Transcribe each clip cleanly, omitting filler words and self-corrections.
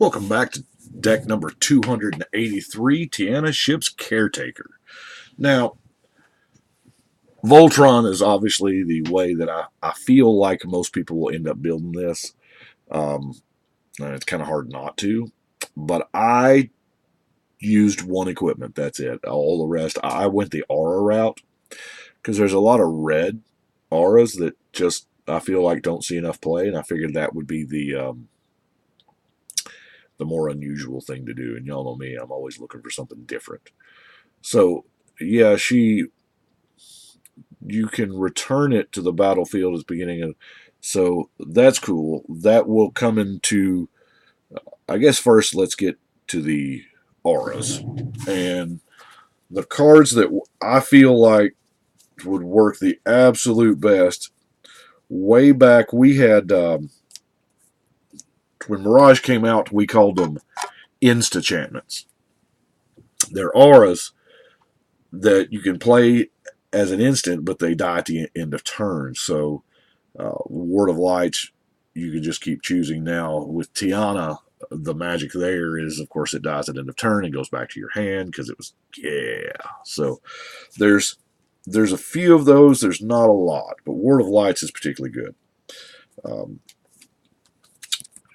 Welcome back to deck number 283, Tiana ships Caretaker. Now, Voltron is obviously the way that I feel like most people will end up building this. And it's kind of hard not to. But I used one equipment, that's it. All the rest, I went the aura route. Because there's a lot of red auras that just, I feel like don't see enough play. And I figured that would be the more unusual thing to do. And y'all know me, I'm always looking for something different. So, yeah, you can return it to the battlefield at the beginning of, so that's cool. That will come into, I guess first let's get to the auras. And the cards that I feel like would work the absolute best, way back we had, when Mirage came out, we called them Insta-Chantments. They're auras that you can play as an instant, but they die at the end of turn. So, Word of Light, you can just keep choosing. Now, with Tiana, the magic there is, of course, it dies at the end of turn and goes back to your hand because it was, yeah. So, there's a few of those. There's not a lot, but Word of Lights is particularly good.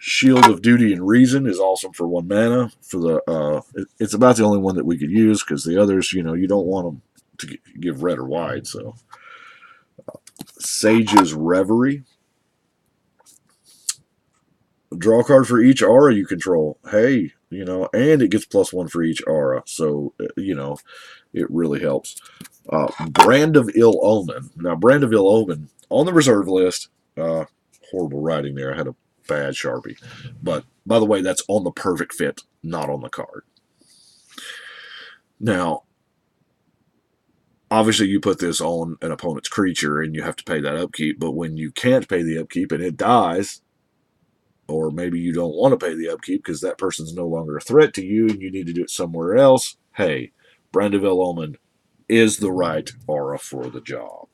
Shield of Duty and Reason is awesome for 1 mana. For the it's about the only one that we could use because the others, you don't want them to give red or white. So, Sage's Reverie. Draw a card for each aura you control. Hey, and it gets +1 for each aura. So, it really helps. Brand of Ill Omen. Now, Brand of Ill Omen on the reserve list. Horrible writing there. I had a bad Sharpie. But, by the way, that's on the perfect fit, not on the card. Now, obviously you put this on an opponent's creature and you have to pay that upkeep, but when you can't pay the upkeep and it dies, or maybe you don't want to pay the upkeep because that person's no longer a threat to you and you need to do it somewhere else, hey, Brand of Ill Omen is the right aura for the job.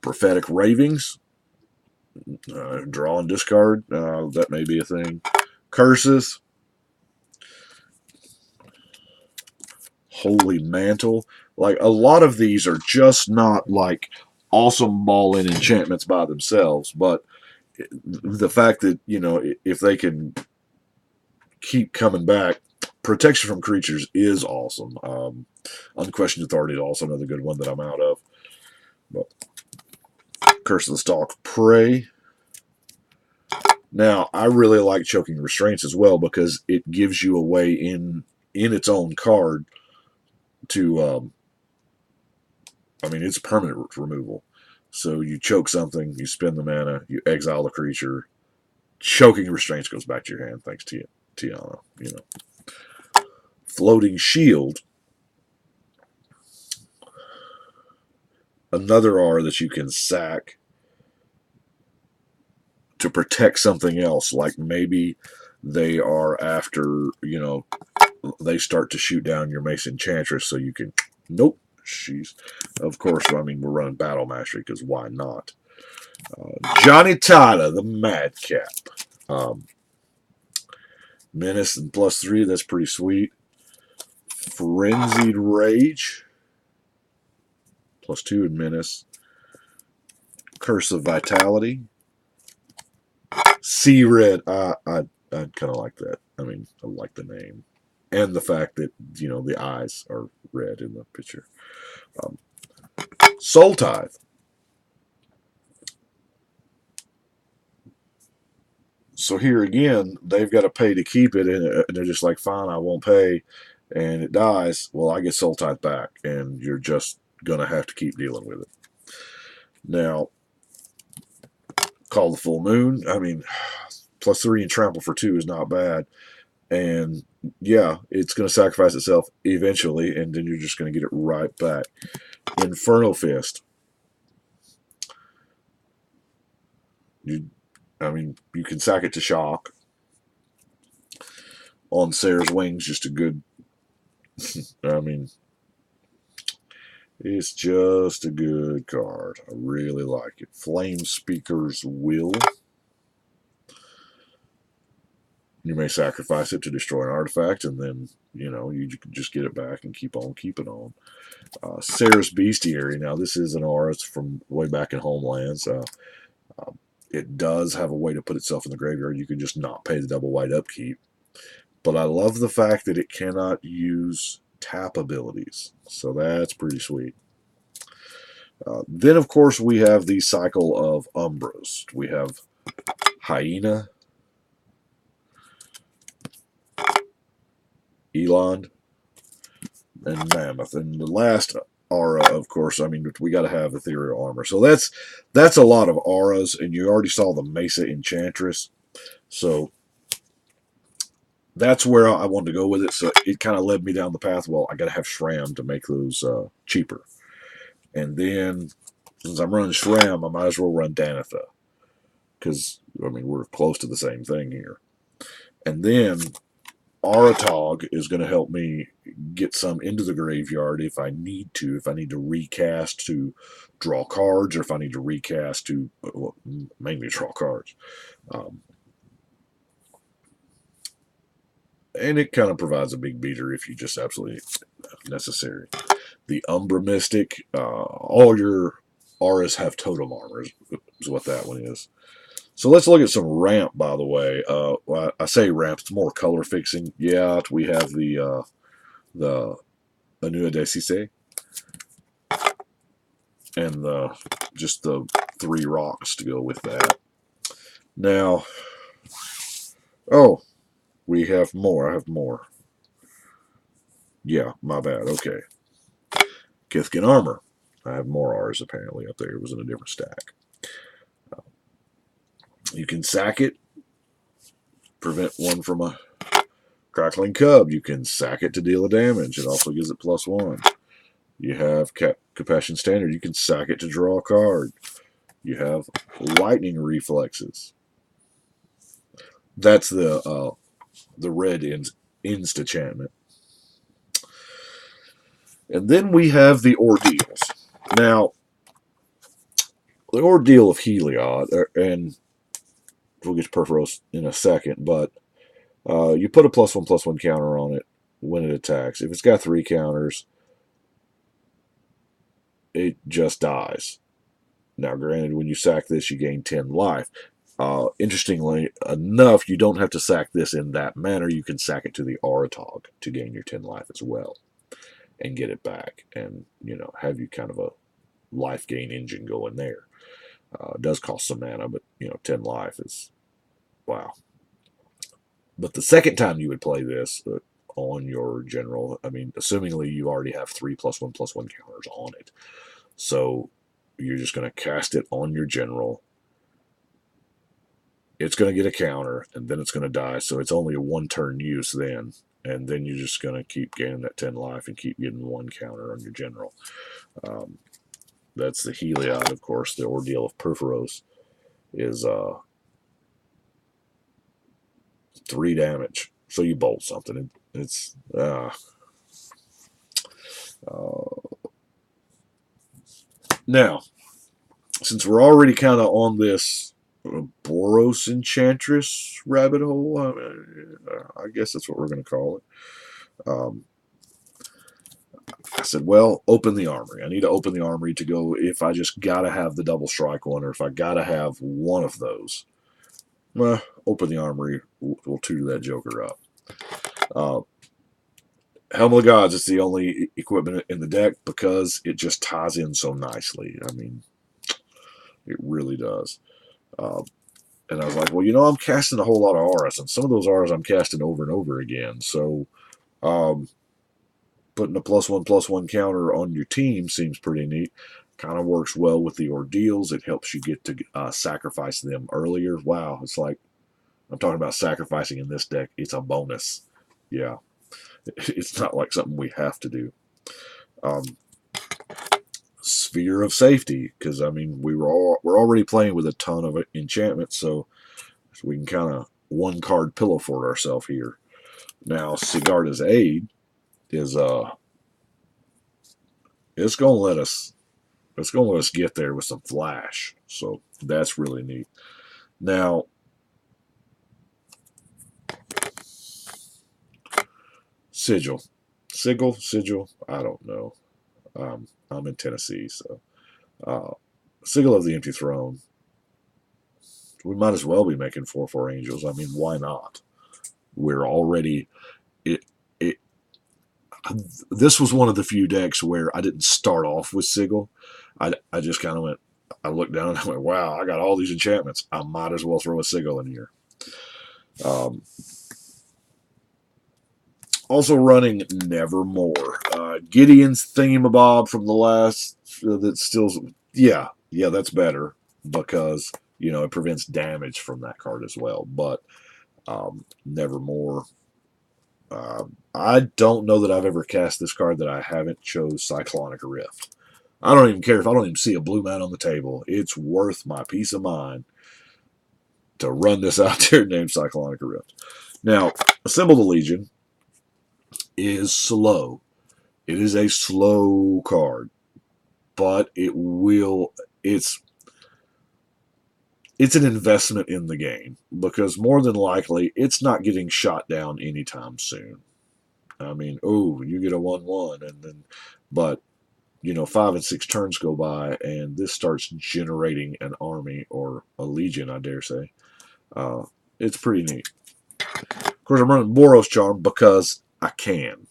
Prophetic Ravings. Draw and discard. That may be a thing. Curses. Holy Mantle. Like, a lot of these are just not like awesome ball-in enchantments by themselves, but the fact that, if they can keep coming back, protection from creatures is awesome. Unquestioned Authority is also another good one that I'm out of. But Curse of the Stalk Prey. Now, I really like Choking Restraints as well because it gives you a way in its own card to, it's permanent removal. So you choke something, you spend the mana, you exile the creature. Choking Restraints goes back to your hand, thanks to Tiana. Floating Shield. Another aura that you can sack to protect something else. Like maybe they are after, they start to shoot down your Boros Enchantress so you can, nope. Of course, we're running Battle Mastery because why not? Johnny Tata, the Madcap. Menace and +3, that's pretty sweet. Frenzied Rage. +2 in Menace. Curse of Vitality. Sea Red. I kind of like that. I like the name. And the fact that, the eyes are red in the picture. Soul Tithe. So here again, they've got to pay to keep it, and they're just like, fine, I won't pay, and it dies. Well, I get Soul Tithe back, and you're just going to have to keep dealing with it. Now, Call the Full Moon. +3 and Trample for 2 is not bad. And, yeah, it's going to sacrifice itself eventually, and then you're just going to get it right back. Inferno Fist. You can sack it to shock. On Sarah's Wings, just a good... it's just a good card. I really like it. Flame Speaker's Will. You may sacrifice it to destroy an artifact, and then, you know, you can just get it back and keep on keeping on. Sarah's Bestiary. Now, this is an aura. It's from way back in Homelands. It does have a way to put itself in the graveyard. You can just not pay the double white upkeep. But I love the fact that it cannot use tap abilities. So that's pretty sweet. Then, of course, we have the cycle of Umbras. We have Hyena, Eland, and Mammoth. And the last aura, of course, I mean, we got to have Ethereal Armor. So that's a lot of auras, and you already saw the Mesa Enchantress. So that's where I wanted to go with it. So it kind of led me down the path. Well, I got to have Shram to make those cheaper. And then, since I'm running Shram, I might as well run Danitha. Because, I mean, we're close to the same thing here. And then, Aratog is going to help me get some into the graveyard if I need to. If I need to recast to draw cards, or if I need to recast to, well, mainly draw cards. And it kind of provides a big beater if you just absolutely necessary. The Umbra Mystic, all your auras have totem armor, is what that one is. So let's look at some ramp, by the way. Well, I say ramp, it's more color fixing. Yeah, we have the Anua de Cisse, and just the 3 rocks to go with that. Now, oh, we have more. I have more. Yeah, my bad. Okay. Kithkin Armor. I have more R's apparently up there. It was in a different stack. You can sack it. Prevent one from a Crackling Cub. You can sack it to deal a damage. It also gives it +1. You have Compassion Standard. You can sack it to draw a card. You have Lightning Reflexes. That's the red enchantment. And then we have the Ordeals. Now, the Ordeal of Heliod, and we'll get to Perforos in a second, but you put a +1/+1 counter on it when it attacks. If it's got 3 counters, it just dies. Now, granted, when you sack this, you gain 10 life. Interestingly enough, you don't have to sack this in that manner. You can sack it to the Aratog to gain your 10 life as well and get it back, and, you know, have you kind of a life gain engine going there. It does cost some mana, but, you know, 10 life is, wow. But the second time you would play this on your general, I mean, assumingly you already have 3 +1/+1 counters on it. So you're just going to cast it on your general. It's going to get a counter, and then it's going to die. So it's only a 1-turn use then. And then you're just going to keep gaining that 10 life and keep getting 1 counter on your general. That's the Heliod, of course. The Ordeal of Perforos is 3 damage. So you bolt something. It's now, since we're already kind of on this Boros Enchantress rabbit hole, I guess that's what we're going to call it. I said, well, open the armory. I need to open the armory to go if I just got to have the double strike one, or if I got to have one of those. Well, open the armory. We'll tutor that joker up. Helm of the Gods is the only equipment in the deck because it just ties in so nicely. I mean, it really does. And I was like, well, you know, I'm casting a whole lot of auras, and some of those auras I'm casting over and over again. So putting a +1/+1 counter on your team seems pretty neat. Kind of works well with the Ordeals. It helps you get to sacrifice them earlier. Wow, it's like, I'm talking about sacrificing in this deck. It's a bonus. Yeah. It's not like something we have to do. Sphere of Safety, because, I mean, we're already playing with a ton of enchantments, so we can kind of 1-card pillow fort ourselves here. Now, Sigarda's Aid is it's gonna let us get there with some flash, so that's really neat. Now, Sigil. Sigil, I don't know. I'm in Tennessee, so Sigil of the Empty Throne. We might as well be making 4/4 angels. I mean, why not? We're already it. It. This was one of the few decks where I didn't start off with Sigil. I just kind of went. I looked down and I went, "Wow, I got all these enchantments. I might as well throw a Sigil in here." Um, Also running Nevermore. Gideon's thingamabob from the last. That's still. Yeah, that's better because it prevents damage from that card as well. But Nevermore. I don't know that I've ever cast this card that I haven't chose Cyclonic Rift. I don't even care if I don't even see a blue man on the table. It's worth my peace of mind to run this out there named Cyclonic Rift. Now, Assemble the Legion is slow. It is a slow card, but it's an investment in the game because more than likely it's not getting shot down anytime soon. I mean, you get a 1/1 and then but 5 and 6 turns go by and this starts generating an army or a legion, I dare say. It's pretty neat. Of course, I'm running Boros Charm because I can.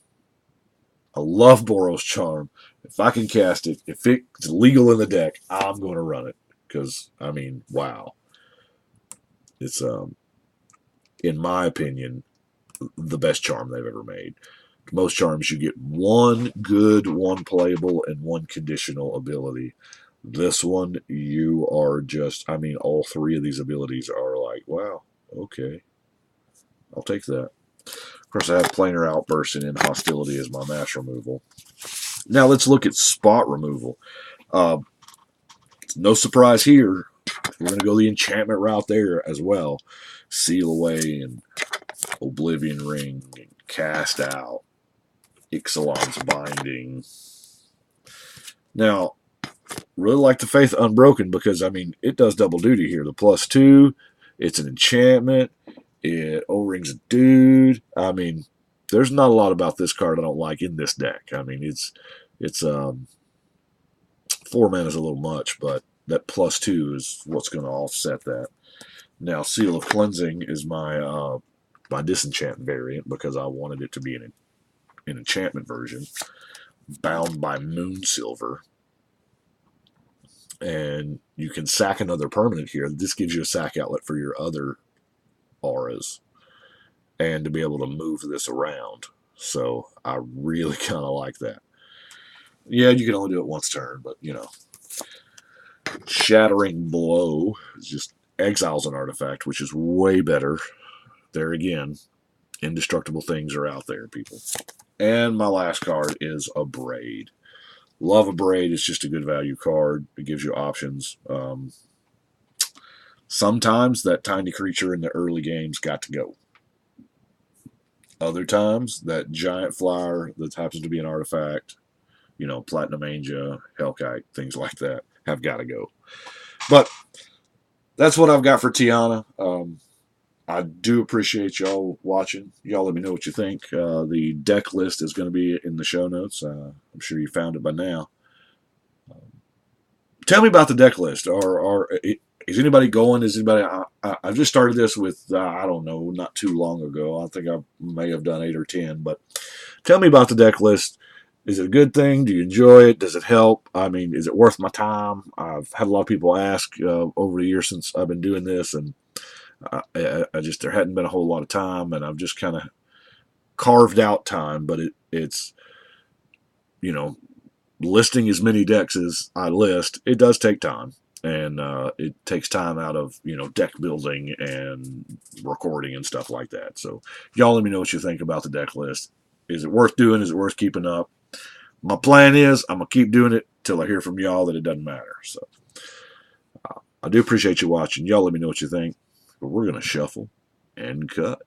I love Boros Charm. If I can cast it, if it's legal in the deck, I'm going to run it. Because, I mean, wow. It's, in my opinion, the best charm they've ever made. Most charms, you get one good, one playable, and one conditional ability. This one, you are just, I mean, all three of these abilities are like, wow, okay. I'll take that. Of course, I have Planar Outburst and Hostility as my mass removal. Now let's look at spot removal. No surprise here. We're going to go the enchantment route there as well. Seal Away and Oblivion Ring and Cast Out. Ixalan's Binding. Now, really like the Faith Unbroken because, I mean, it does double duty here. The +2, it's an enchantment. It O-rings a dude. I mean, there's not a lot about this card I don't like in this deck. I mean, it's 4 mana is a little much, but that +2 is what's going to offset that. Now, Seal of Cleansing is my disenchant variant because I wanted it to be an enchantment version. Bound by Moonsilver. And you can sack another permanent here. This gives you a sack outlet for your other auras and to be able to move this around. So I really kind of like that. Yeah, you can only do it once turn, but Shattering Blow just exiles an artifact, which is way better. There again, indestructible things are out there, people. And my last card is Abrade. Love Abrade. It's just a good value card. It gives you options. Sometimes that tiny creature in the early games got to go. Other times, that giant flyer that happens to be an artifact, Platinum Angel, Hellkite, things like that, have got to go. But that's what I've got for Tiana. I do appreciate y'all watching. Y'all let me know what you think. The deck list is going to be in the show notes. I'm sure you found it by now. Tell me about the deck list. Is anybody going? Is anybody? I've just started this with, I don't know, not too long ago. I think I may have done 8 or 10. But tell me about the deck list. Is it a good thing? Do you enjoy it? Does it help? I mean, is it worth my time? I've had a lot of people ask over the years since I've been doing this, and I just, there hadn't been a whole lot of time, and I've just kind of carved out time, but it's listing as many decks as I list, it does take time, and it takes time out of deck building and recording and stuff like that. So y'all let me know what you think about the deck list. Is it worth doing? Is it worth keeping up? My plan is I'm gonna keep doing it till I hear from y'all that it doesn't matter. So I do appreciate you watching. Y'all let me know what you think. But we're gonna shuffle and cut.